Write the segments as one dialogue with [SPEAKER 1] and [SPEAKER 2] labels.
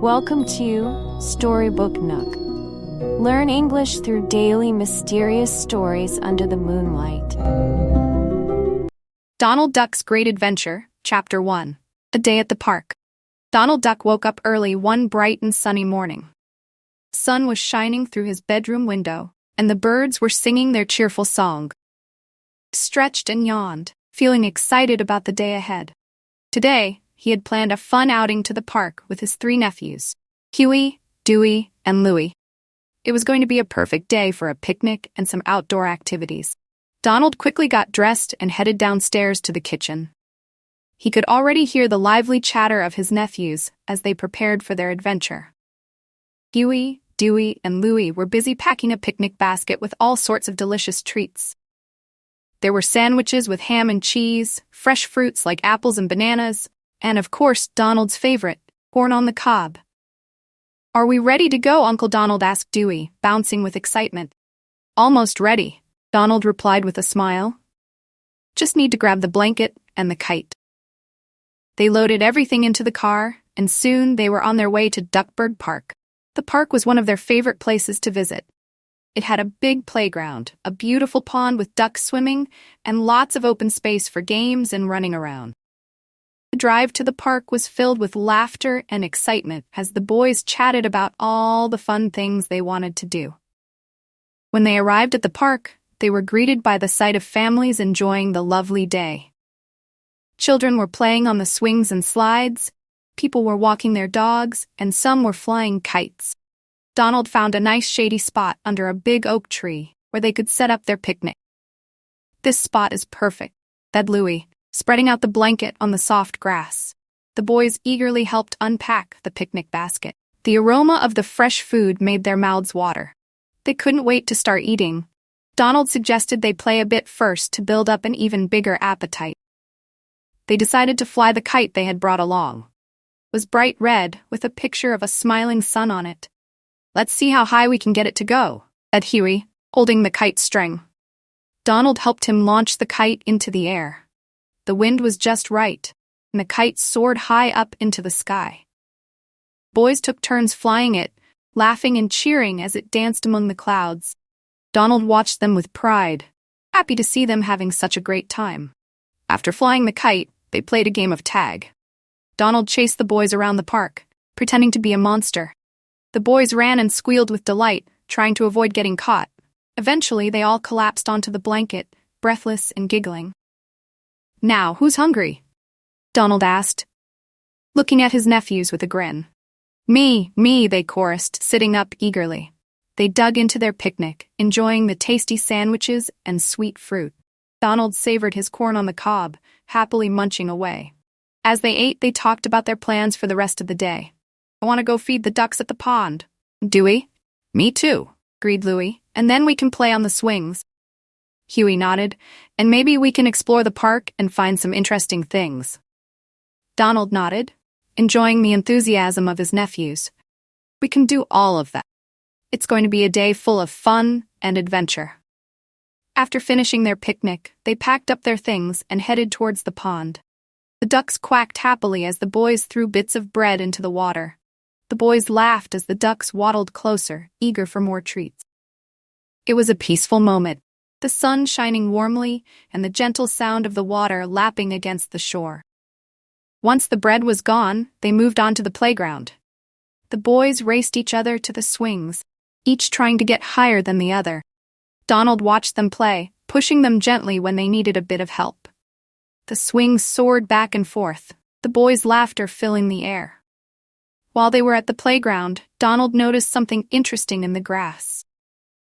[SPEAKER 1] Welcome to Storybook Nook. Learn English through daily mysterious stories under the moonlight.
[SPEAKER 2] Donald Duck's Great Adventure, Chapter 1. A Day at the Park. Donald Duck woke up early one bright and sunny morning. The sun was shining through his bedroom window, and the birds were singing their cheerful song. He stretched and yawned, feeling excited about the day ahead. Today, he had planned a fun outing to the park with his 3 nephews, Huey, Dewey, and Louie. It was going to be a perfect day for a picnic and some outdoor activities. Donald quickly got dressed and headed downstairs to the kitchen. He could already hear the lively chatter of his nephews as they prepared for their adventure. Huey, Dewey, and Louie were busy packing a picnic basket with all sorts of delicious treats. There were sandwiches with ham and cheese, fresh fruits like apples and bananas, and of course Donald's favorite, corn on the cob. "Are we ready to go?" Uncle Donald asked Dewey, bouncing with excitement. "Almost ready," Donald replied with a smile. "Just need to grab the blanket and the kite." They loaded everything into the car, and soon they were on their way to Duckbird Park. The park was one of their favorite places to visit. It had a big playground, a beautiful pond with ducks swimming, and lots of open space for games and running around. The drive to the park was filled with laughter and excitement as the boys chatted about all the fun things they wanted to do. When they arrived at the park, they were greeted by the sight of families enjoying the lovely day. Children were playing on the swings and slides, people were walking their dogs, and some were flying kites. Donald found a nice shady spot under a big oak tree where they could set up their picnic. "This spot is perfect," said Louie, spreading out the blanket on the soft grass. The boys eagerly helped unpack the picnic basket. The aroma of the fresh food made their mouths water. They couldn't wait to start eating. Donald suggested they play a bit first to build up an even bigger appetite. They decided to fly the kite they had brought along. It was bright red with a picture of a smiling sun on it. "Let's see how high we can get it to go," said Huey, holding the kite string. Donald helped him launch the kite into the air. The wind was just right, and the kite soared high up into the sky. Boys took turns flying it, laughing and cheering as it danced among the clouds. Donald watched them with pride, happy to see them having such a great time. After flying the kite, they played a game of tag. Donald chased the boys around the park, pretending to be a monster. The boys ran and squealed with delight, trying to avoid getting caught. Eventually, they all collapsed onto the blanket, breathless and giggling. "Now, who's hungry?" Donald asked, looking at his nephews with a grin. Me," they chorused, sitting up eagerly. They dug into their picnic, enjoying the tasty sandwiches and sweet fruit. Donald savored his corn on the cob, happily munching away. As they ate, they talked about their plans for the rest of the day. "I want to go feed the ducks at the pond." "Dewey?" "Me too," agreed Louie, "and then we can play on the swings." Huey nodded, "And maybe we can explore the park and find some interesting things." Donald nodded, enjoying the enthusiasm of his nephews. "We can do all of that. It's going to be a day full of fun and adventure." After finishing their picnic, they packed up their things and headed towards the pond. The ducks quacked happily as the boys threw bits of bread into the water. The boys laughed as the ducks waddled closer, eager for more treats. It was a peaceful moment, the sun shining warmly and the gentle sound of the water lapping against the shore. Once the bread was gone, they moved on to the playground. The boys raced each other to the swings, each trying to get higher than the other. Donald watched them play, pushing them gently when they needed a bit of help. The swings soared back and forth, the boys' laughter filling the air. While they were at the playground, Donald noticed something interesting in the grass.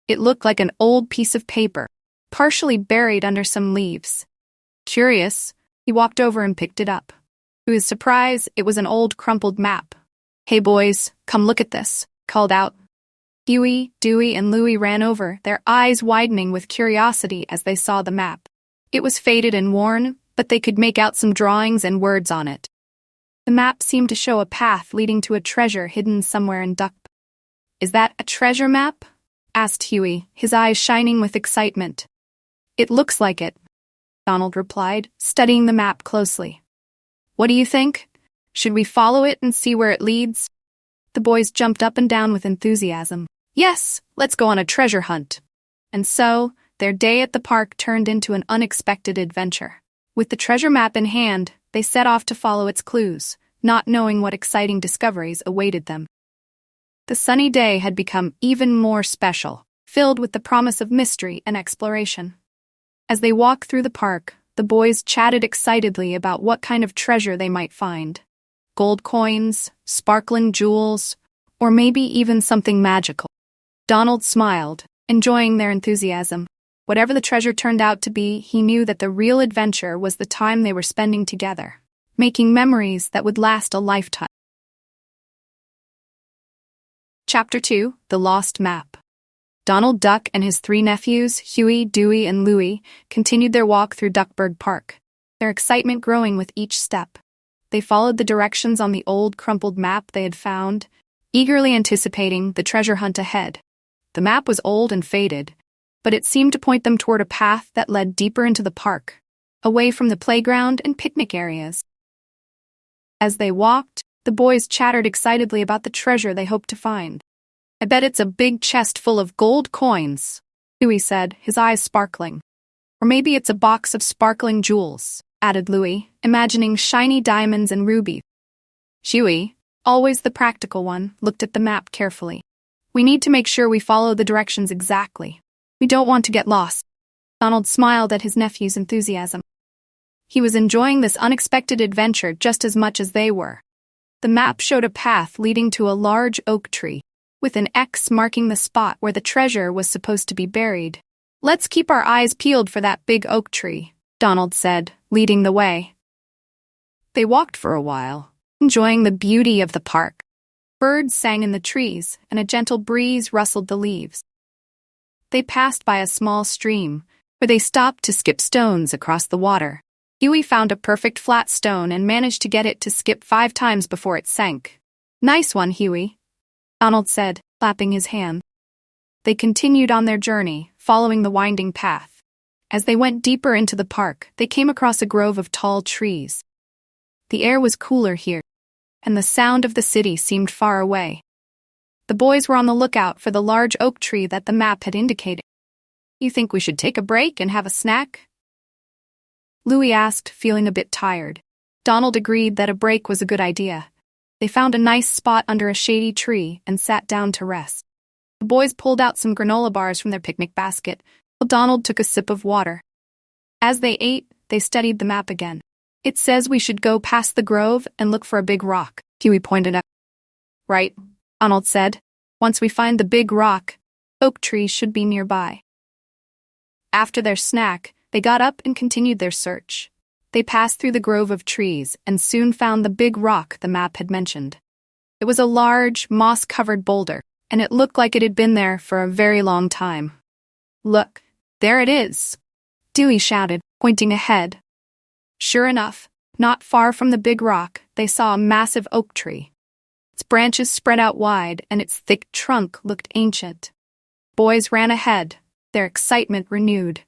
[SPEAKER 2] It looked like an old piece of paper, partially buried under some leaves. Curious, he walked over and picked it up. To his surprise, it was an old crumpled map. "Hey boys, come look at this," called out. Huey, Dewey, and Louie ran over, their eyes widening with curiosity as they saw the map. It was faded and worn, but they could make out some drawings and words on it. The map seemed to show a path leading to a treasure hidden somewhere in Duck. "Is that a treasure map?" asked Huey, his eyes shining with excitement. "It looks like it," Donald replied, studying the map closely. "What do you think? Should we follow it and see where it leads?" The boys jumped up and down with enthusiasm. Yes, let's go on a treasure hunt. And so, their day at the park turned into an unexpected adventure. With the treasure map in hand, they set off to follow its clues, not knowing what exciting discoveries awaited them. The sunny day had become even more special, filled with the promise of mystery and exploration. As they walked through the park, the boys chatted excitedly about what kind of treasure they might find. Gold coins, sparkling jewels, or maybe even something magical. Donald smiled, enjoying their enthusiasm. Whatever the treasure turned out to be, he knew that the real adventure was the time they were spending together, making memories that would last a lifetime. Chapter 2: The Lost Map. Donald Duck and his 3 nephews, Huey, Dewey, and Louie, continued their walk through Duckburg Park, their excitement growing with each step. They followed the directions on the old, crumpled map they had found, eagerly anticipating the treasure hunt ahead. The map was old and faded, but it seemed to point them toward a path that led deeper into the park, away from the playground and picnic areas. As they walked, the boys chattered excitedly about the treasure they hoped to find. I bet it's a big chest full of gold coins, Huey said, his eyes sparkling. Or maybe it's a box of sparkling jewels, added Louie, imagining shiny diamonds and rubies. Huey, always the practical one, looked at the map carefully. We need to make sure we follow the directions exactly. We don't want to get lost. Donald smiled at his nephew's enthusiasm. He was enjoying this unexpected adventure just as much as they were. The map showed a path leading to a large oak tree, with an X marking the spot where the treasure was supposed to be buried. Let's keep our eyes peeled for that big oak tree, Donald said, leading the way. They walked for a while, enjoying the beauty of the park. Birds sang in the trees, and a gentle breeze rustled the leaves. They passed by a small stream, where they stopped to skip stones across the water. Huey found a perfect flat stone and managed to get it to skip 5 times before it sank. Nice one, Huey, Donald said, clapping his hand. They continued on their journey, following the winding path. As they went deeper into the park, they came across a grove of tall trees. The air was cooler here, and the sound of the city seemed far away. The boys were on the lookout for the large oak tree that the map had indicated. You think we should take a break and have a snack? Louie asked, feeling a bit tired. Donald agreed that a break was a good idea. They found a nice spot under a shady tree and sat down to rest. The boys pulled out some granola bars from their picnic basket, while Donald took a sip of water. As they ate, they studied the map again. It says we should go past the grove and look for a big rock, Huey pointed out. Right, Donald said. Once we find the big rock, oak trees should be nearby. After their snack, they got up and continued their search. They passed through the grove of trees and soon found the big rock the map had mentioned. It was a large, moss-covered boulder, and it looked like it had been there for a very long time. Look, there it is, Dewey shouted, pointing ahead. Sure enough, not far from the big rock, they saw a massive oak tree. Its branches spread out wide, and its thick trunk looked ancient. Boys ran ahead, their excitement renewed.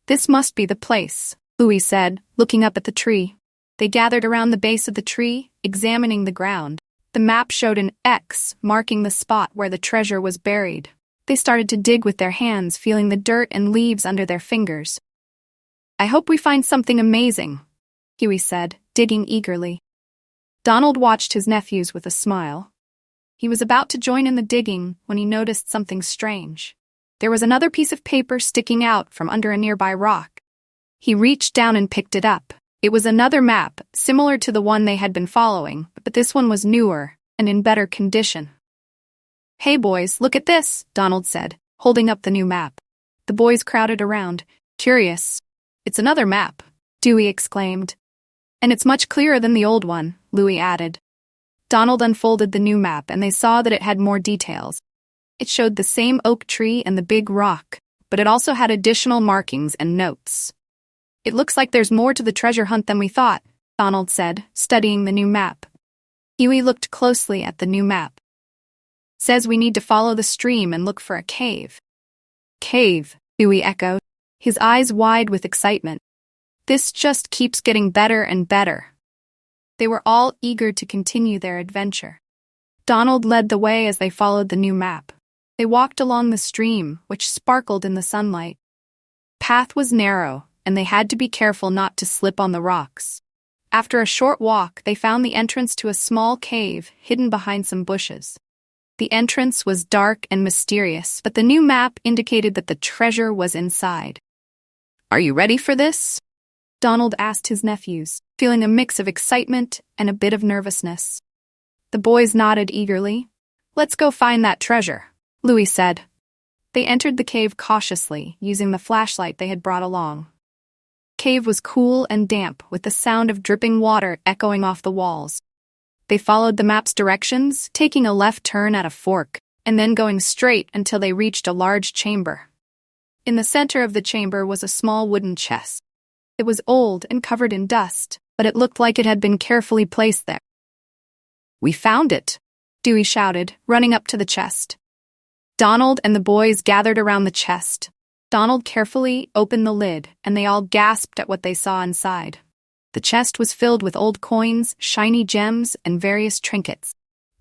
[SPEAKER 2] This must be the place, Louie said, looking up at the tree. They gathered around the base of the tree, examining the ground. The map showed an X marking the spot where the treasure was buried. They started to dig with their hands, feeling the dirt and leaves under their fingers. I hope we find something amazing, Huey said, digging eagerly. Donald watched his nephews with a smile. He was about to join in the digging when he noticed something strange. There was another piece of paper sticking out from under a nearby rock. He reached down and picked it up. It was another map, similar to the one they had been following, but this one was newer and in better condition. Hey boys, look at this, Donald said, holding up the new map. The boys crowded around, curious. It's another map, Dewey exclaimed. And it's much clearer than the old one, Louie added. Donald unfolded the new map and they saw that it had more details. It showed the same oak tree and the big rock, but it also had additional markings and notes. It looks like there's more to the treasure hunt than we thought, Donald said, studying the new map. Huey looked closely at the new map. Says we need to follow the stream and look for a cave. Cave, Huey echoed, his eyes wide with excitement. This just keeps getting better and better. They were all eager to continue their adventure. Donald led the way as they followed the new map. They walked along the stream, which sparkled in the sunlight. The path was narrow, and they had to be careful not to slip on the rocks. After a short walk, they found the entrance to a small cave hidden behind some bushes. The entrance was dark and mysterious, but the new map indicated that the treasure was inside. "Are you ready for this?" Donald asked his nephews, feeling a mix of excitement and a bit of nervousness. The boys nodded eagerly. "Let's go find that treasure," Louis said. They entered the cave cautiously, using the flashlight they had brought along. The cave was cool and damp, with the sound of dripping water echoing off the walls. They followed the map's directions, taking a left turn at a fork, and then going straight until they reached a large chamber. In the center of the chamber was a small wooden chest. It was old and covered in dust, but it looked like it had been carefully placed there. "We found it," Dewey shouted, running up to the chest. Donald and the boys gathered around the chest. Donald carefully opened the lid, and they all gasped at what they saw inside. The chest was filled with old coins, shiny gems, and various trinkets.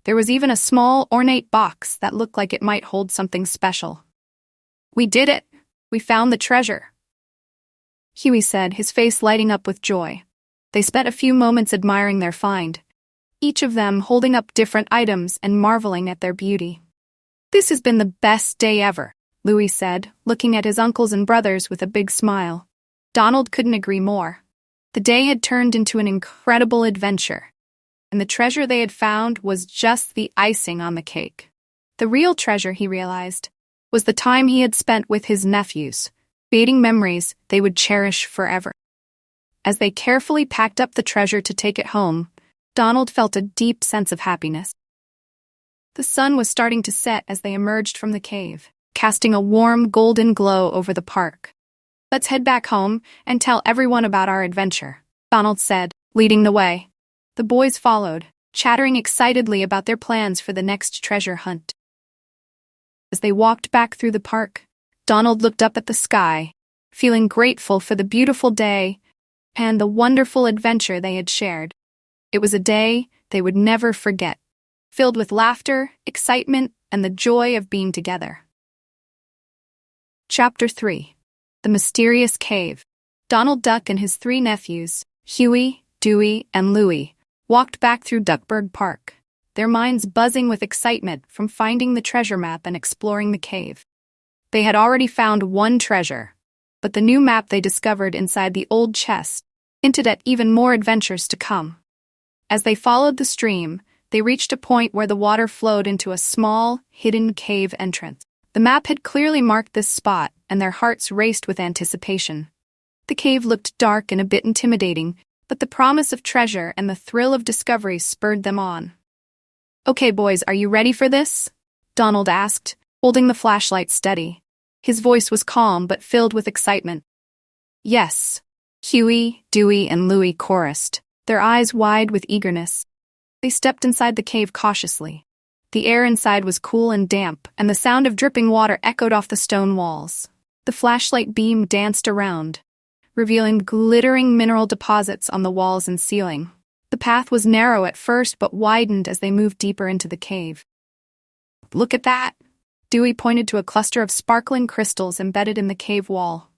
[SPEAKER 2] There was even a small, ornate box that looked like it might hold something special. "We did it! We found the treasure!" Huey said, his face lighting up with joy. They spent a few moments admiring their find, each of them holding up different items and marveling at their beauty. "This has been the best day ever," Louis said, looking at his uncles and brothers with a big smile. Donald couldn't agree more. The day had turned into an incredible adventure, and the treasure they had found was just the icing on the cake. The real treasure, he realized, was the time he had spent with his nephews, creating memories they would cherish forever. As they carefully packed up the treasure to take it home, Donald felt a deep sense of happiness. The sun was starting to set as they emerged from the cave, casting a warm golden glow over the park. "Let's head back home and tell everyone about our adventure," Donald said, leading the way. The boys followed, chattering excitedly about their plans for the next treasure hunt. As they walked back through the park, Donald looked up at the sky, feeling grateful for the beautiful day and the wonderful adventure they had shared. It was a day they would never forget, filled with laughter, excitement, and the joy of being together. Chapter 3. The Mysterious Cave. Donald Duck and his 3 nephews, Huey, Dewey, and Louie, walked back through Duckburg Park, their minds buzzing with excitement from finding the treasure map and exploring the cave. They had already found one treasure, but the new map they discovered inside the old chest hinted at even more adventures to come. As they followed the stream, they reached a point where the water flowed into a small, hidden cave entrance. The map had clearly marked this spot, and their hearts raced with anticipation. The cave looked dark and a bit intimidating, but the promise of treasure and the thrill of discovery spurred them on. "Okay, boys, are you ready for this?" Donald asked, holding the flashlight steady. His voice was calm but filled with excitement. "Yes," Huey, Dewey, and Louie chorused, their eyes wide with eagerness. They stepped inside the cave cautiously. The air inside was cool and damp, and the sound of dripping water echoed off the stone walls. The flashlight beam danced around, revealing glittering mineral deposits on the walls and ceiling. The path was narrow at first but widened as they moved deeper into the cave. "Look at that!" Dewey pointed to a cluster of sparkling crystals embedded in the cave wall.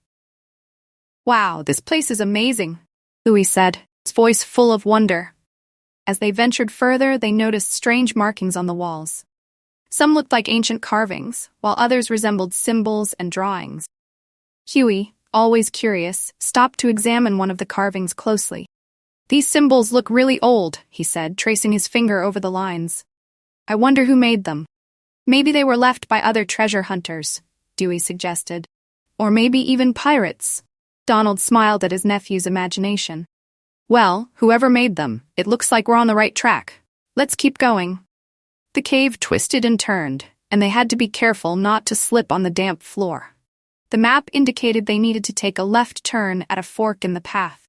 [SPEAKER 2] "Wow, this place is amazing," Louis said, his voice full of wonder. As they ventured further, they noticed strange markings on the walls. Some looked like ancient carvings, while others resembled symbols and drawings. Huey, always curious, stopped to examine one of the carvings closely. "These symbols look really old," he said, tracing his finger over the lines. "I wonder who made them." "Maybe they were left by other treasure hunters," Dewey suggested. "Or maybe even pirates." Donald smiled at his nephew's imagination. "Well, whoever made them, it looks like we're on the right track. Let's keep going." The cave twisted and turned, and they had to be careful not to slip on the damp floor. The map indicated they needed to take a left turn at a fork in the path.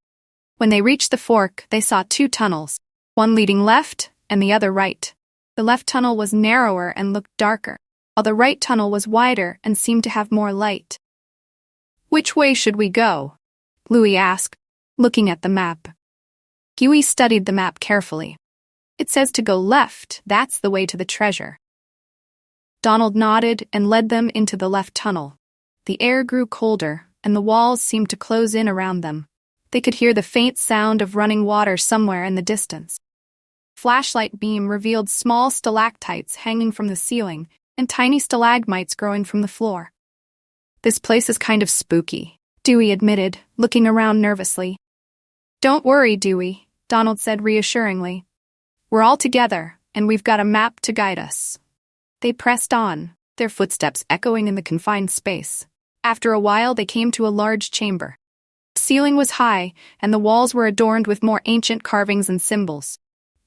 [SPEAKER 2] When they reached the fork, they saw 2 tunnels, one leading left and the other right. The left tunnel was narrower and looked darker, while the right tunnel was wider and seemed to have more light. "Which way should we go?" Louis asked, looking at the map. Huey studied the map carefully. It says to go left. That's the way to the treasure. Donald nodded and led them into the left tunnel. The air grew colder, and the walls seemed to close in around them. They could hear the faint sound of running water somewhere in the distance. Flashlight beam revealed small stalactites hanging from the ceiling and tiny stalagmites growing from the floor. This place is kind of spooky, Dewey admitted, looking around nervously. Don't worry, Dewey, Donald said reassuringly. We're all together, and we've got a map to guide us. They pressed on, their footsteps echoing in the confined space. After a while, they came to a large chamber. The ceiling was high, and the walls were adorned with more ancient carvings and symbols.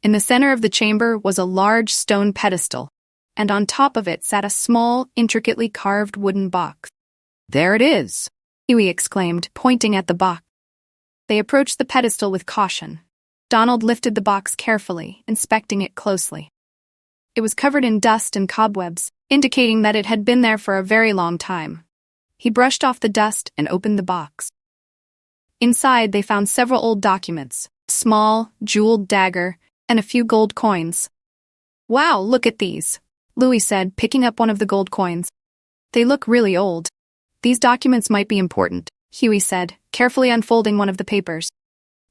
[SPEAKER 2] In the center of the chamber was a large stone pedestal, and on top of it sat a small, intricately carved wooden box. There it is, Huey exclaimed, pointing at the box. They approached the pedestal with caution. Donald lifted the box carefully, inspecting it closely. It was covered in dust and cobwebs, indicating that it had been there for a very long time. He brushed off the dust and opened the box. Inside, they found several old documents, a small, jeweled dagger, and a few gold coins. Wow, look at these, Louis said, picking up one of the gold coins. They look really old. These documents might be important, Huey said, carefully unfolding one of the papers.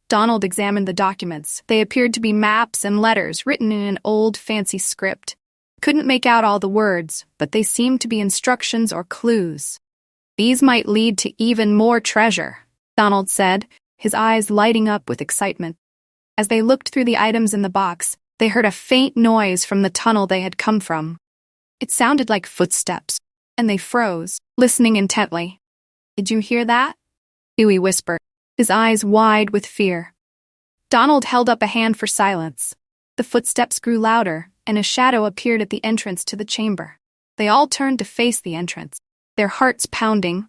[SPEAKER 2] Donald examined the documents. They appeared to be maps and letters written in an old, fancy script. Couldn't make out all the words, but they seemed to be instructions or clues. These might lead to even more treasure, Donald said, his eyes lighting up with excitement. As they looked through the items in the box, they heard a faint noise from the tunnel they had come from. It sounded like footsteps, and they froze, listening intently. Did you hear that? Huey whispered, his eyes wide with fear. Donald held up a hand for silence. The footsteps grew louder, and a shadow appeared at the entrance to the chamber. They all turned to face the entrance, their hearts pounding.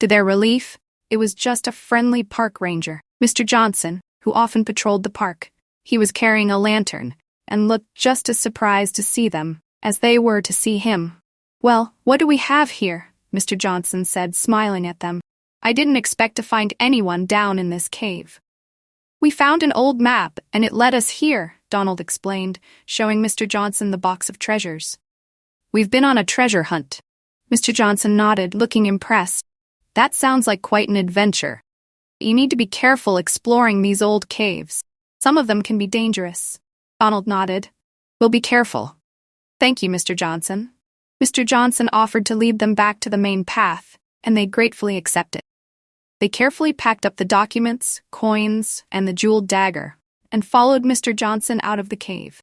[SPEAKER 2] To their relief, it was just a friendly park ranger, Mr. Johnson, who often patrolled the park. He was carrying a lantern, and looked just as surprised to see them as they were to see him. Well, what do we have here? Mr. Johnson said, smiling at them. I didn't expect to find anyone down in this cave. We found an old map, and it led us here, Donald explained, showing Mr. Johnson the box of treasures. We've been on a treasure hunt. Mr. Johnson nodded, looking impressed. That sounds like quite an adventure. You need to be careful exploring these old caves. Some of them can be dangerous. Donald nodded. We'll be careful. Thank you, Mr. Johnson. Mr. Johnson offered to lead them back to the main path, and they gratefully accepted. They carefully packed up the documents, coins, and the jeweled dagger, and followed Mr. Johnson out of the cave.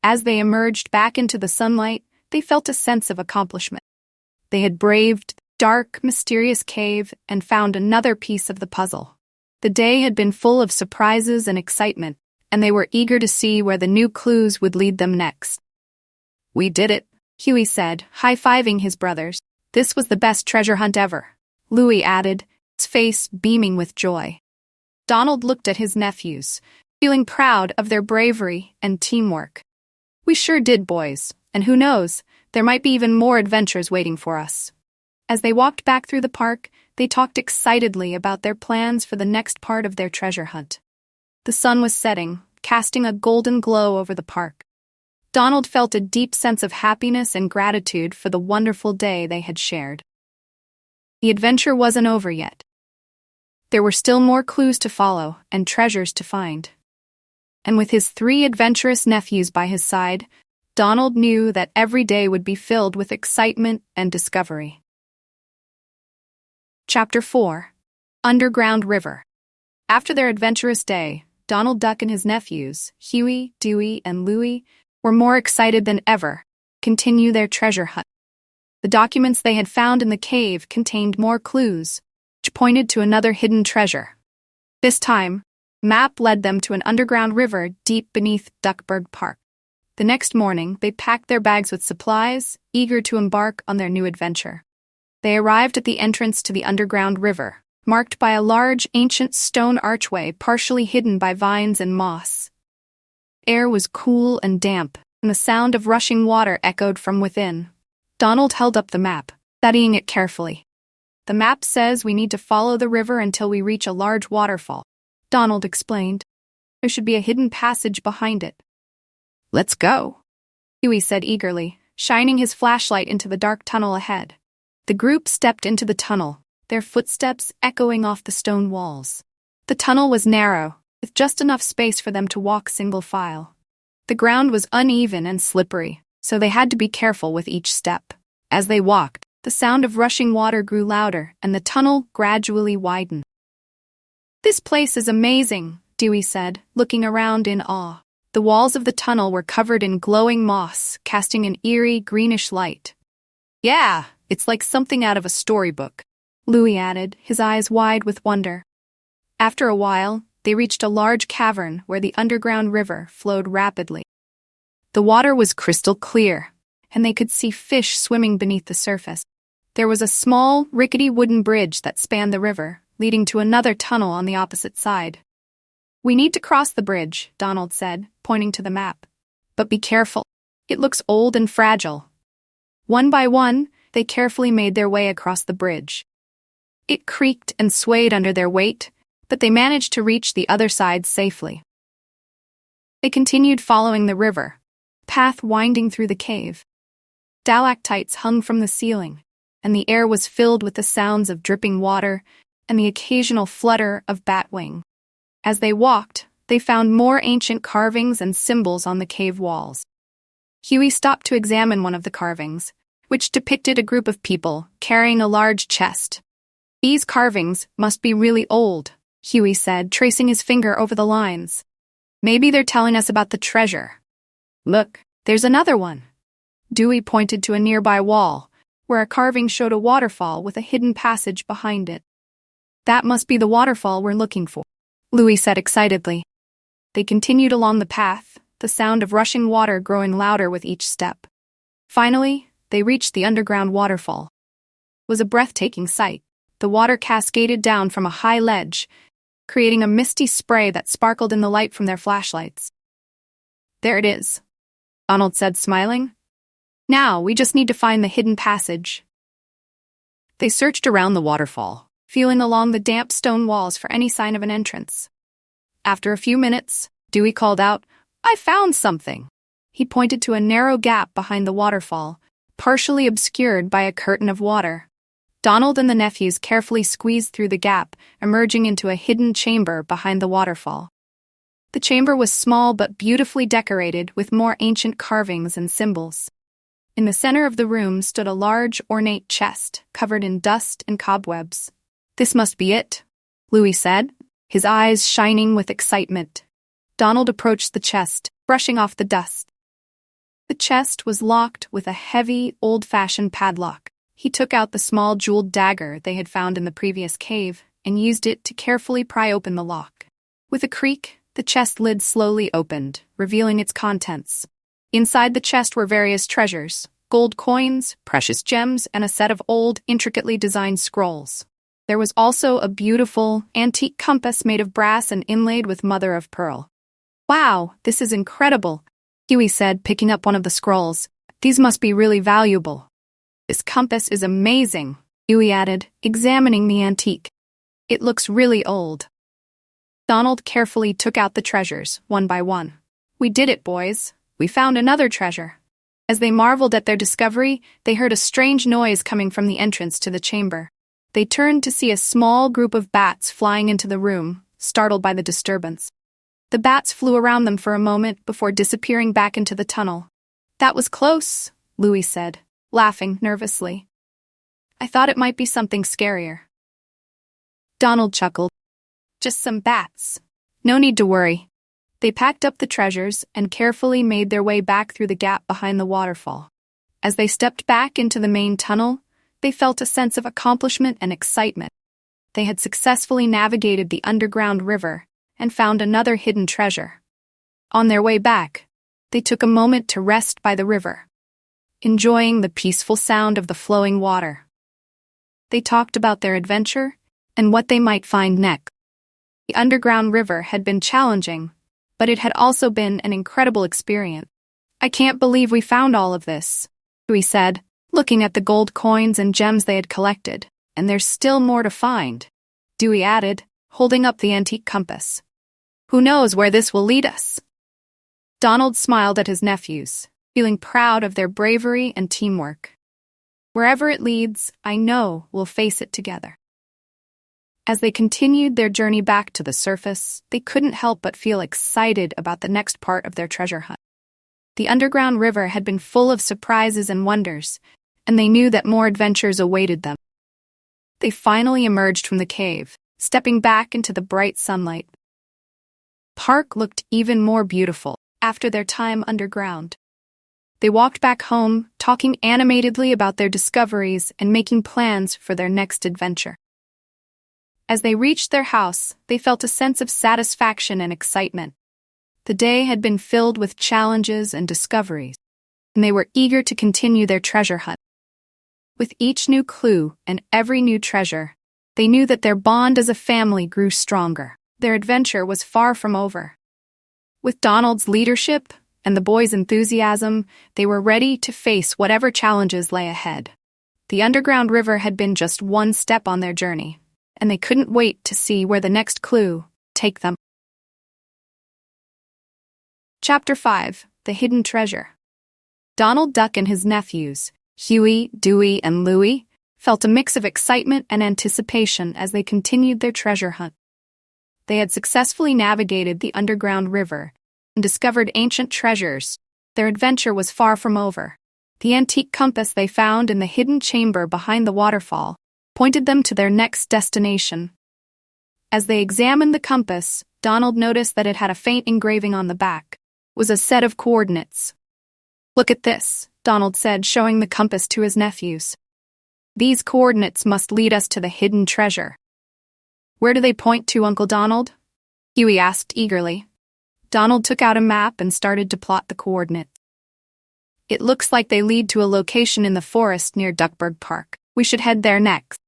[SPEAKER 2] As they emerged back into the sunlight, they felt a sense of accomplishment. They had braved the dark, mysterious cave and found another piece of the puzzle. The day had been full of surprises and excitement, and they were eager to see where the new clues would lead them next. We did it, Huey said, high-fiving his brothers. This was the best treasure hunt ever, Louis added, his face beaming with joy. Donald looked at his nephews, feeling proud of their bravery and teamwork. We sure did, boys, and who knows, there might be even more adventures waiting for us. As they walked back through the park, they talked excitedly about their plans for the next part of their treasure hunt. The sun was setting, casting a golden glow over the park. Donald felt a deep sense of happiness and gratitude for the wonderful day they had shared. The adventure wasn't over yet. There were still more clues to follow and treasures to find. And with his 3 adventurous nephews by his side, Donald knew that every day would be filled with excitement and discovery. Chapter 4. Underground River. After their adventurous day, Donald Duck and his nephews, Huey, Dewey, and Louie, were more excited than ever to continue their treasure hunt. The documents they had found in the cave contained more clues, which pointed to another hidden treasure. This time, map led them to an underground river deep beneath Duckburg Park. The next morning, they packed their bags with supplies, eager to embark on their new adventure. They arrived at the entrance to the underground river, marked by a large ancient stone archway partially hidden by vines and moss. Air was cool and damp, and the sound of rushing water echoed from within. Donald held up the map, studying it carefully. The map says we need to follow the river until we reach a large waterfall, Donald explained. There should be a hidden passage behind it. Let's go, Huey said eagerly, shining his flashlight into the dark tunnel ahead. The group stepped into the tunnel, their footsteps echoing off the stone walls. The tunnel was narrow, with just enough space for them to walk single file. The ground was uneven and slippery, so they had to be careful with each step. As they walked, the sound of rushing water grew louder and the tunnel gradually widened. "This place is amazing," Dewey said, looking around in awe. The walls of the tunnel were covered in glowing moss, casting an eerie greenish light. "Yeah, it's like something out of a storybook," Louis added, his eyes wide with wonder. After a while, they reached a large cavern where the underground river flowed rapidly. The water was crystal clear, and they could see fish swimming beneath the surface. There was a small, rickety wooden bridge that spanned the river, leading to another tunnel on the opposite side. "We need to cross the bridge," Donald said, pointing to the map. "But be careful. It looks old and fragile." One by one, they carefully made their way across the bridge. It creaked and swayed under their weight, but they managed to reach the other side safely. They continued following the river, path winding through the cave. Stalactites hung from the ceiling, and the air was filled with the sounds of dripping water and the occasional flutter of bat wing. As they walked, they found more ancient carvings and symbols on the cave walls. Huey stopped to examine one of the carvings, which depicted a group of people carrying a large chest. "These carvings must be really old," Huey said, tracing his finger over the lines. "Maybe they're telling us about the treasure." "Look, there's another one." Dewey pointed to a nearby wall, where a carving showed a waterfall with a hidden passage behind it. "That must be the waterfall we're looking for," Louis said excitedly. They continued along the path, the sound of rushing water growing louder with each step. Finally, they reached the underground waterfall. It was a breathtaking sight. The water cascaded down from a high ledge, creating a misty spray that sparkled in the light from their flashlights. "There it is," Donald said, smiling. "Now, we just need to find the hidden passage." They searched around the waterfall, feeling along the damp stone walls for any sign of an entrance. After a few minutes, Dewey called out, "I found something!" He pointed to a narrow gap behind the waterfall, partially obscured by a curtain of water. Donald and the nephews carefully squeezed through the gap, emerging into a hidden chamber behind the waterfall. The chamber was small but beautifully decorated with more ancient carvings and symbols. In the center of the room stood a large, ornate chest covered in dust and cobwebs. "This must be it," Louis said, his eyes shining with excitement. Donald approached the chest, brushing off the dust. The chest was locked with a heavy, old-fashioned padlock. He took out the small jeweled dagger they had found in the previous cave and used it to carefully pry open the lock. With a creak, the chest lid slowly opened, revealing its contents. Inside the chest were various treasures, gold coins, precious gems, and a set of old, intricately designed scrolls. There was also a beautiful, antique compass made of brass and inlaid with mother of pearl. "Wow, this is incredible," Huey said, picking up one of the scrolls. "These must be really valuable." "This compass is amazing," Huey added, examining the antique. "It looks really old." Donald carefully took out the treasures, one by one. "We did it, boys. We found another treasure." As they marveled at their discovery, they heard a strange noise coming from the entrance to the chamber. They turned to see a small group of bats flying into the room, startled by the disturbance. The bats flew around them for a moment before disappearing back into the tunnel. "That was close," Louis said, laughing nervously. "I thought it might be something scarier." Donald chuckled. "Just some bats. No need to worry." They packed up the treasures and carefully made their way back through the gap behind the waterfall. As they stepped back into the main tunnel, they felt a sense of accomplishment and excitement. They had successfully navigated the underground river and found another hidden treasure. On their way back, they took a moment to rest by the river, enjoying the peaceful sound of the flowing water. They talked about their adventure and what they might find next. The underground river had been challenging, but it had also been an incredible experience. "I can't believe we found all of this," Dewey said, looking at the gold coins and gems they had collected. "And there's still more to find," Dewey added, holding up the antique compass. "Who knows where this will lead us?" Donald smiled at his nephews, feeling proud of their bravery and teamwork. Wherever it leads, I know we'll face it together. As they continued their journey back to the surface, they couldn't help but feel excited about the next part of their treasure hunt. The underground river had been full of surprises and wonders, and they knew that more adventures awaited them. They finally emerged from the cave, stepping back into the bright sunlight. Park looked even more beautiful after their time underground. They walked back home, talking animatedly about their discoveries and making plans for their next adventure. As they reached their house, they felt a sense of satisfaction and excitement. The day had been filled with challenges and discoveries, and they were eager to continue their treasure hunt. With each new clue and every new treasure, they knew that their bond as a family grew stronger. Their adventure was far from over. With Donald's leadership and the boys' enthusiasm, they were ready to face whatever challenges lay ahead. The underground river had been just one step on their journey, and they couldn't wait to see where the next clue take them. Chapter 5: The Hidden Treasure. Donald Duck and his nephews, Huey, Dewey, and Louie, felt a mix of excitement and anticipation as they continued their treasure hunt. They had successfully navigated the underground river and discovered ancient treasures. Their adventure was far from over. The antique compass they found in the hidden chamber behind the waterfall pointed them to their next destination. As they examined the compass, Donald noticed that it had a faint engraving on the back. It was a set of coordinates. "Look at this," Donald said, showing the compass to his nephews. "These coordinates must lead us to the hidden treasure." "Where do they point to, Uncle Donald?" Huey asked eagerly. Donald took out a map and started to plot the coordinates. "It looks like they lead to a location in the forest near Duckburg Park. We should head there next."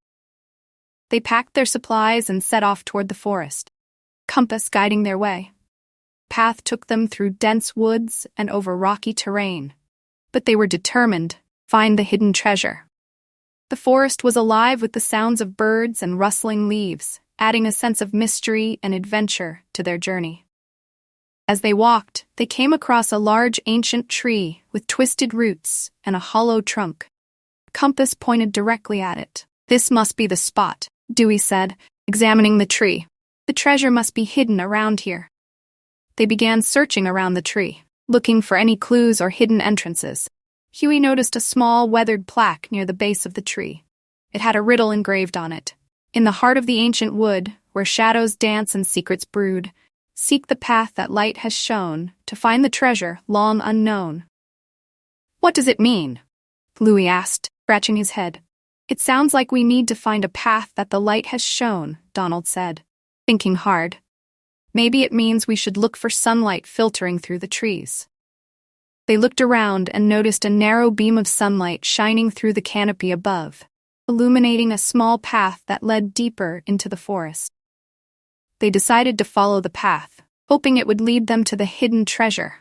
[SPEAKER 2] They packed their supplies and set off toward the forest, compass guiding their way. The path took them through dense woods and over rocky terrain, but they were determined to find the hidden treasure. The forest was alive with the sounds of birds and rustling leaves, adding a sense of mystery and adventure to their journey. As they walked, they came across a large ancient tree with twisted roots and a hollow trunk. The compass pointed directly at it. "This must be the spot," Dewey said, examining the tree. "The treasure must be hidden around here." They began searching around the tree, looking for any clues or hidden entrances. Huey noticed a small, weathered plaque near the base of the tree. It had a riddle engraved on it. "In the heart of the ancient wood, where shadows dance and secrets brood, seek the path that light has shown to find the treasure long unknown." "What does it mean?" Louis asked, scratching his head. "It sounds like we need to find a path that the light has shown," Donald said, thinking hard. "Maybe it means we should look for sunlight filtering through the trees." They looked around and noticed a narrow beam of sunlight shining through the canopy above, illuminating a small path that led deeper into the forest. They decided to follow the path, hoping it would lead them to the hidden treasure.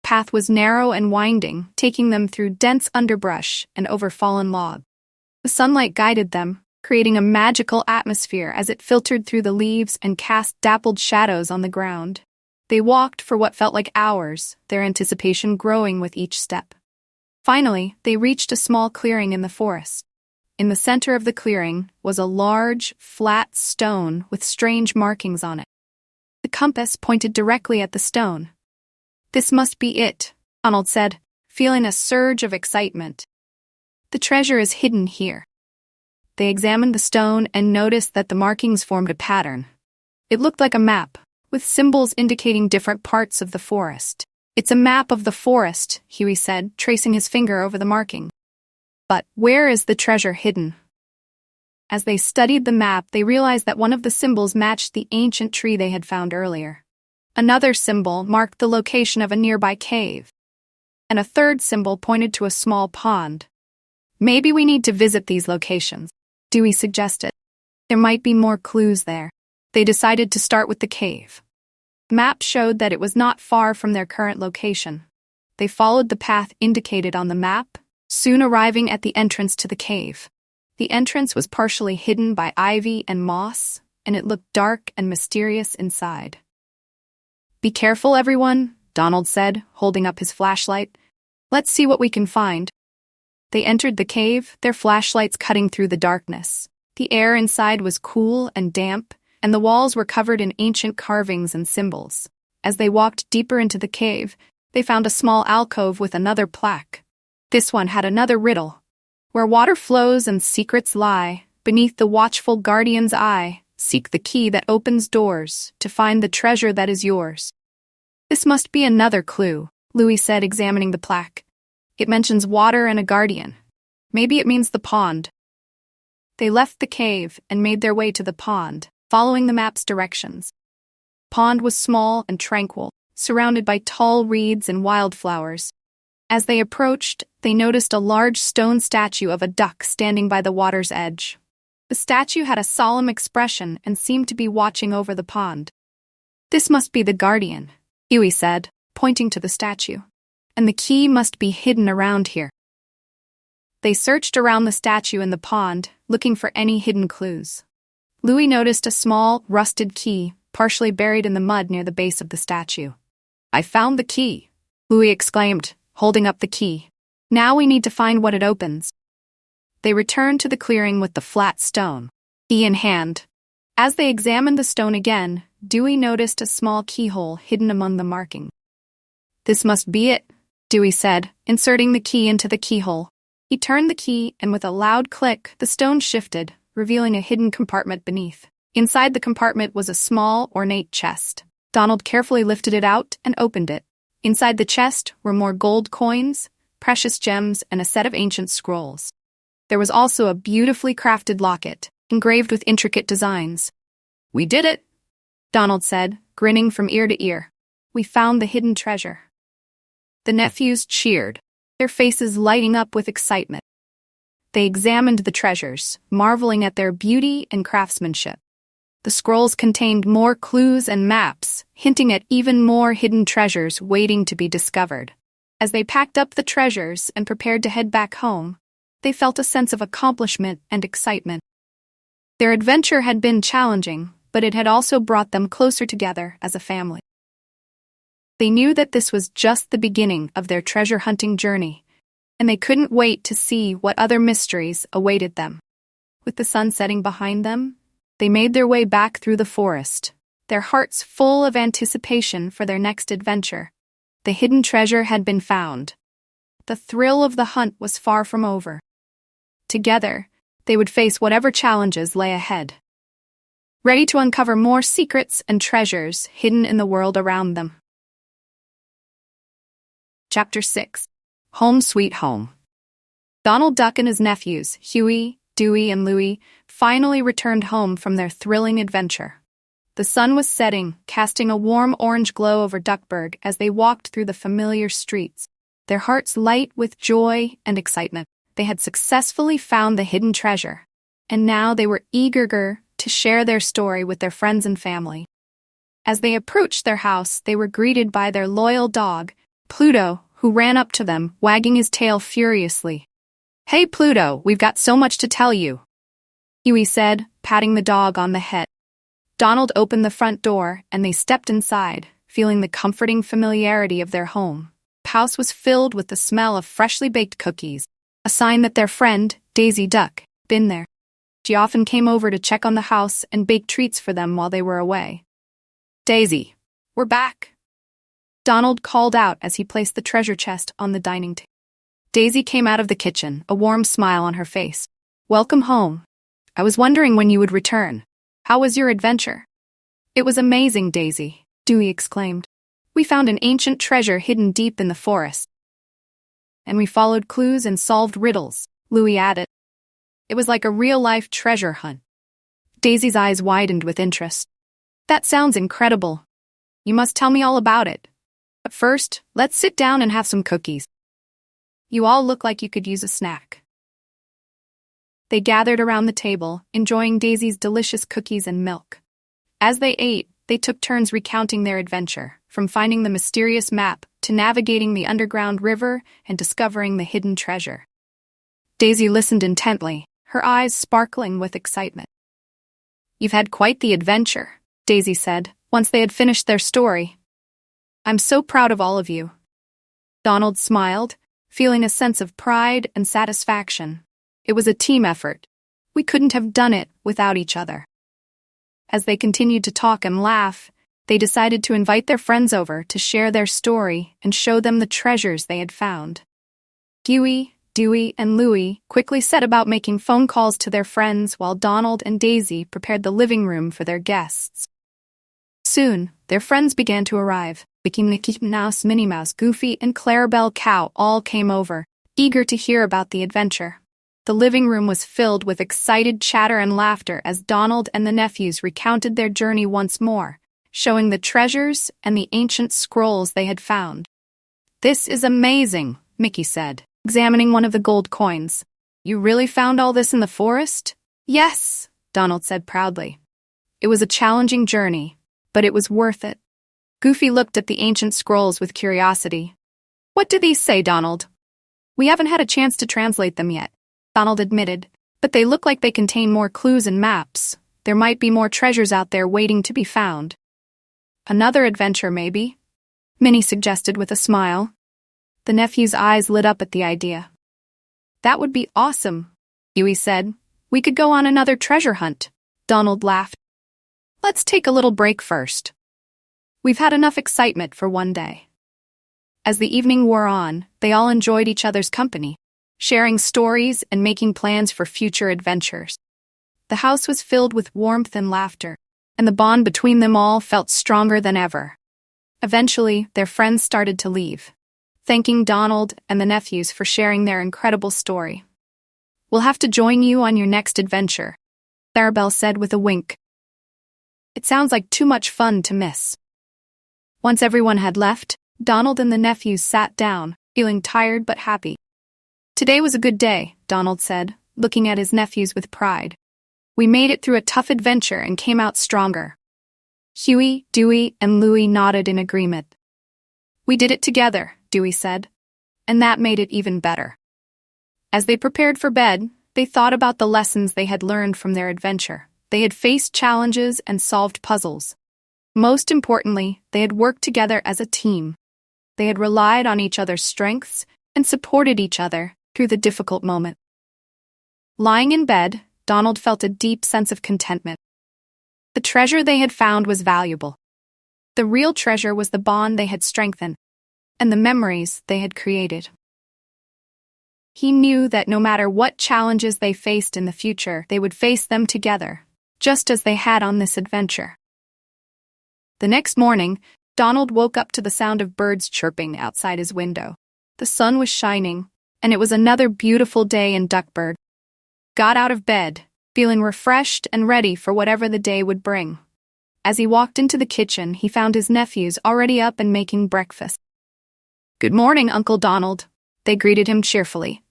[SPEAKER 2] The path was narrow and winding, taking them through dense underbrush and over fallen logs. The sunlight guided them, creating a magical atmosphere as it filtered through the leaves and cast dappled shadows on the ground. They walked for what felt like hours, their anticipation growing with each step. Finally, they reached a small clearing in the forest. In the center of the clearing was a large, flat stone with strange markings on it. The compass pointed directly at the stone. "This must be it," Donald said, feeling a surge of excitement. "The treasure is hidden here." They examined the stone and noticed that the markings formed a pattern. It looked like a map, with symbols indicating different parts of the forest. "It's a map of the forest," Huey said, tracing his finger over the marking. "But where is the treasure hidden?" As they studied the map, they realized that one of the symbols matched the ancient tree they had found earlier. Another symbol marked the location of a nearby cave, and a third symbol pointed to a small pond. "Maybe we need to visit these locations," Dewey suggested. "There might be more clues there." They decided to start with the cave. The map showed that it was not far from their current location. They followed the path indicated on the map, soon arriving at the entrance to the cave. The entrance was partially hidden by ivy and moss, and it looked dark and mysterious inside. "Be careful, everyone," Donald said, holding up his flashlight. "Let's see what we can find." They entered the cave, their flashlights cutting through the darkness. The air inside was cool and damp, and the walls were covered in ancient carvings and symbols. As they walked deeper into the cave, they found a small alcove with another plaque. This one had another riddle. "Where water flows and secrets lie, beneath the watchful guardian's eye, seek the key that opens doors, to find the treasure that is yours." "This must be another clue," Louis said, examining the plaque. "It mentions water and a guardian. Maybe it means the pond." They left the cave and made their way to the pond, following the map's directions. The pond was small and tranquil, surrounded by tall reeds and wildflowers. As they approached, they noticed a large stone statue of a duck standing by the water's edge. The statue had a solemn expression and seemed to be watching over the pond. "This must be the guardian," Huey said, pointing to the statue. "And the key must be hidden around here." They searched around the statue and the pond, looking for any hidden clues. Louis noticed a small, rusted key, partially buried in the mud near the base of the statue. "I found the key," Louis exclaimed, holding up the key. "Now we need to find what it opens." They returned to the clearing with the flat stone, key in hand. As they examined the stone again, Dewey noticed a small keyhole hidden among the markings. "This must be it," Dewey said, inserting the key into the keyhole. He turned the key, and with a loud click, the stone shifted, revealing a hidden compartment beneath. Inside the compartment was a small, ornate chest. Donald carefully lifted it out and opened it. Inside the chest were more gold coins, precious gems, and a set of ancient scrolls. There was also a beautifully crafted locket, engraved with intricate designs. "We did it," Donald said, grinning from ear to ear. "We found the hidden treasure." The nephews cheered, their faces lighting up with excitement. They examined the treasures, marveling at their beauty and craftsmanship. The scrolls contained more clues and maps, hinting at even more hidden treasures waiting to be discovered. As they packed up the treasures and prepared to head back home, they felt a sense of accomplishment and excitement. Their adventure had been challenging, but it had also brought them closer together as a family. They knew that this was just the beginning of their treasure hunting journey, and they couldn't wait to see what other mysteries awaited them. With the sun setting behind them, they made their way back through the forest, their hearts full of anticipation for their next adventure. The hidden treasure had been found. The thrill of the hunt was far from over. Together, they would face whatever challenges lay ahead, ready to uncover more secrets and treasures hidden in the world around them. Chapter 6. Home Sweet Home. Donald Duck and his nephews, Huey, Dewey, and Louie, finally returned home from their thrilling adventure. The sun was setting, casting a warm orange glow over Duckburg as they walked through the familiar streets, their hearts light with joy and excitement. They had successfully found the hidden treasure, and now they were eager to share their story with their friends and family. As they approached their house, they were greeted by their loyal dog, Pluto, who ran up to them, wagging his tail furiously. "Hey Pluto, we've got so much to tell you," Huey said, patting the dog on the head. Donald opened the front door, and they stepped inside, feeling the comforting familiarity of their home. The house was filled with the smell of freshly baked cookies, a sign that their friend, Daisy Duck, had been there. She often came over to check on the house and bake treats for them while they were away. "Daisy, we're back," Donald called out as he placed the treasure chest on the dining table. Daisy came out of the kitchen, a warm smile on her face. "Welcome home. I was wondering when you would return. How was your adventure?" "It was amazing, Daisy," Dewey exclaimed. "We found an ancient treasure hidden deep in the forest. And we followed clues and solved riddles," Louis added. "It was like a real-life treasure hunt." Daisy's eyes widened with interest. "That sounds incredible. You must tell me all about it. But first, let's sit down and have some cookies. You all look like you could use a snack." They gathered around the table, enjoying Daisy's delicious cookies and milk. As they ate, they took turns recounting their adventure, from finding the mysterious map to navigating the underground river and discovering the hidden treasure. Daisy listened intently, her eyes sparkling with excitement. "You've had quite the adventure," Daisy said, once they had finished their story. I'm so proud of all of you. Donald smiled, feeling a sense of pride and satisfaction. It was a team effort. We couldn't have done it without each other. As they continued to talk and laugh, they decided to invite their friends over to share their story and show them the treasures they had found. Huey, Dewey, and Louie quickly set about making phone calls to their friends while Donald and Daisy prepared the living room for their guests. Soon, their friends began to arrive. Mickey Mouse, Minnie Mouse, Goofy, and Clarabelle Cow all came over, eager to hear about the adventure. The living room was filled with excited chatter and laughter as Donald and the nephews recounted their journey once more, showing the treasures and the ancient scrolls they had found. "This is amazing," Mickey said, examining one of the gold coins. "You really found all this in the forest?" "Yes," Donald said proudly. "It was a challenging journey, but it was worth it." Goofy looked at the ancient scrolls with curiosity. "What do these say, Donald?" "We haven't had a chance to translate them yet," Donald admitted, "but they look like they contain more clues and maps. There might be more treasures out there waiting to be found." "Another adventure, maybe?" Minnie suggested with a smile. The nephew's eyes lit up at the idea. "That would be awesome," Huey said. "We could go on another treasure hunt." Donald laughed. "Let's take a little break first. We've had enough excitement for one day." As the evening wore on, they all enjoyed each other's company, sharing stories and making plans for future adventures. The house was filled with warmth and laughter, and the bond between them all felt stronger than ever. Eventually, their friends started to leave, thanking Donald and the nephews for sharing their incredible story. "We'll have to join you on your next adventure," Clarabelle said with a wink. "It sounds like too much fun to miss." Once everyone had left, Donald and the nephews sat down, feeling tired but happy. "Today was a good day," Donald said, looking at his nephews with pride. "We made it through a tough adventure and came out stronger." Huey, Dewey, and Louie nodded in agreement. "We did it together," Dewey said, "and that made it even better." As they prepared for bed, they thought about the lessons they had learned from their adventure. They had faced challenges and solved puzzles. Most importantly, they had worked together as a team. They had relied on each other's strengths and supported each other through the difficult moment. Lying in bed, Donald felt a deep sense of contentment. The treasure they had found was valuable. The real treasure was the bond they had strengthened and the memories they had created. He knew that no matter what challenges they faced in the future, they would face them together, just as they had on this adventure. The next morning, Donald woke up to the sound of birds chirping outside his window. The sun was shining, and it was another beautiful day in Duckburg. Got out of bed, feeling refreshed and ready for whatever the day would bring. As he walked into the kitchen, he found his nephews already up and making breakfast. "Good morning, Uncle Donald," they greeted him cheerfully.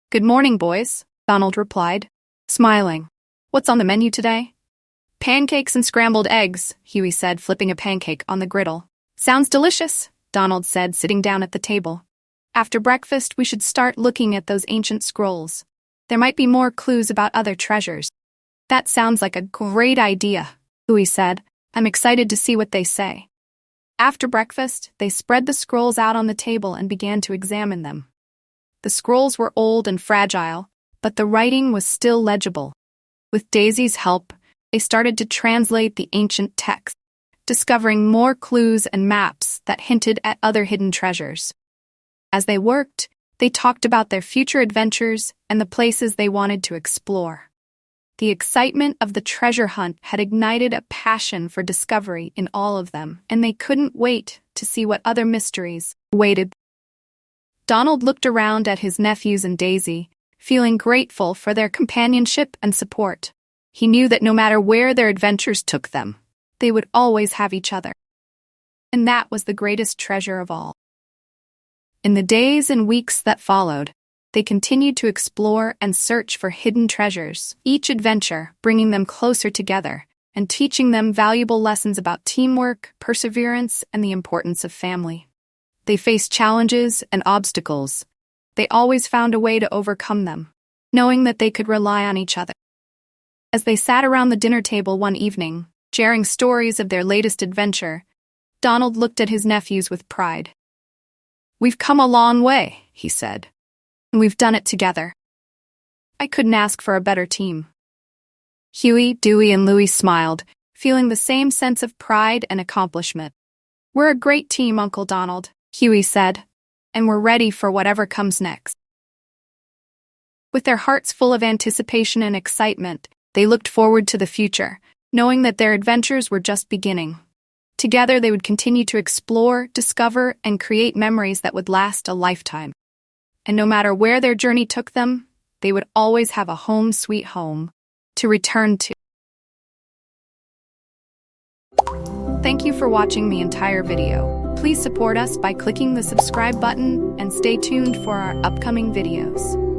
[SPEAKER 2] "Good morning, boys," Donald replied, smiling. "What's on the menu today?" "Pancakes and scrambled eggs," Huey said, flipping a pancake on the griddle. "Sounds delicious," Donald said, sitting down at the table. "After breakfast, we should start looking at those ancient scrolls. There might be more clues about other treasures." "That sounds like a great idea," Huey said. "I'm excited to see what they say." After breakfast, they spread the scrolls out on the table and began to examine them. The scrolls were old and fragile, but the writing was still legible. With Daisy's help, they started to translate the ancient text, discovering more clues and maps that hinted at other hidden treasures. As they worked, they talked about their future adventures and the places they wanted to explore. The excitement of the treasure hunt had ignited a passion for discovery in all of them, and they couldn't wait to see what other mysteries awaited. Donald looked around at his nephews and Daisy, feeling grateful for their companionship and support. He knew that no matter where their adventures took them, they would always have each other. And that was the greatest treasure of all. In the days and weeks that followed, they continued to explore and search for hidden treasures, each adventure bringing them closer together and teaching them valuable lessons about teamwork, perseverance, and the importance of family. They faced challenges and obstacles. They always found a way to overcome them, knowing that they could rely on each other. As they sat around the dinner table one evening, sharing stories of their latest adventure, Donald looked at his nephews with pride. "We've come a long way," he said. "And we've done it together. I couldn't ask for a better team." Huey, Dewey, and Louie smiled, feeling the same sense of pride and accomplishment. "We're a great team, Uncle Donald," Huey said, "and we're ready for whatever comes next." With their hearts full of anticipation and excitement, they looked forward to the future, knowing that their adventures were just beginning. Together, they would continue to explore, discover, and create memories that would last a lifetime. And no matter where their journey took them, they would always have a home sweet home to return to. Thank you for watching the entire video. Please support us by clicking the subscribe button and stay tuned for our upcoming videos.